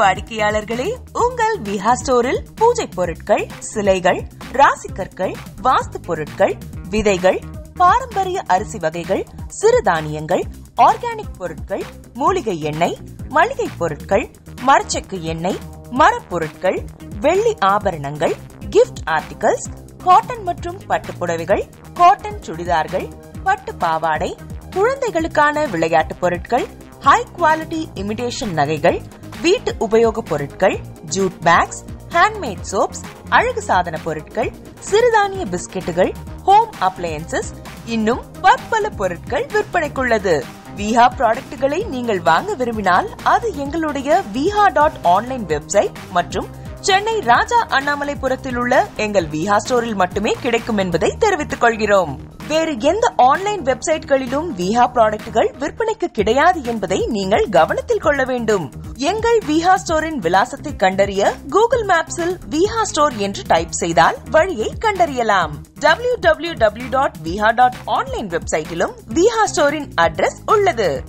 வாடிக்கையாளர்களே, உங்கள் விஹா ஸ்டோரில் பூஜை பொருட்கள், சிலைகள், ராசிக்கற்கள், வாஸ்து பொருட்கள், விதைகள், பாரம்பரிய அரிசி வகைகள், சிறுதானியங்கள், ஆர்கானிக் பொருட்கள், மூலிகை எண்ணெய், மளிகை பொருட்கள், மரச்செக்கு எண்ணெய், மரப்பொருட்கள், வெள்ளி ஆபரணங்கள், கிஃப்ட் ஆர்டிகல்ஸ், காட்டன் மற்றும் பட்டு புடவைகள், காட்டன் சுடிதார்கள், பட்டு பாவாடை, குழந்தைகளுக்கான விளையாட்டு பொருட்கள், ஹை குவாலிட்டி இமிடேஷன் நகைகள், வீட்டு உபயோக பொருட்கள், ஜூட் பேக்ஸ், ஹேண்ட்மேட் சோப்ஸ், அழகு சாதன பொருட்கள், சிறுதானிய பிஸ்கெட்டுகள், ஹோம் அப்ளையன்சஸ், இன்னும் பற்பல பொருட்கள் விற்பனைக்குள்ளது. விஹா ப்ராடக்ட்களை நீங்கள் வாங்க விரும்பினால் அது எங்களுடைய viha.online வெப்சைட் மற்றும் சென்னை ராஜா அண்ணாமலைபுரத்தில் உள்ள எங்கள் விஹா ஸ்டோரில் மட்டுமே கிடைக்கும் என்பதை தெரிவித்துக் கொள்கிறோம். வேறு எந்த ஆன்லைன் வெப்சைட்களிலும் விஹா ப்ராடக்ட்கள் விற்பனைக்கு கிடையாது என்பதை நீங்கள் கவனத்தில் கொள்ள வேண்டும். எங்கள் விஹா ஸ்டோரின் விலாசத்தை கண்டறிய கூகுள் மேப்ஸில் விஹா ஸ்டோர் என்று டைப் செய்தால் வழியை கண்டறியலாம். www.viha.online வெப்சைட்டிலும் விஹா ஸ்டோரின் அட்ரஸ் உள்ளது.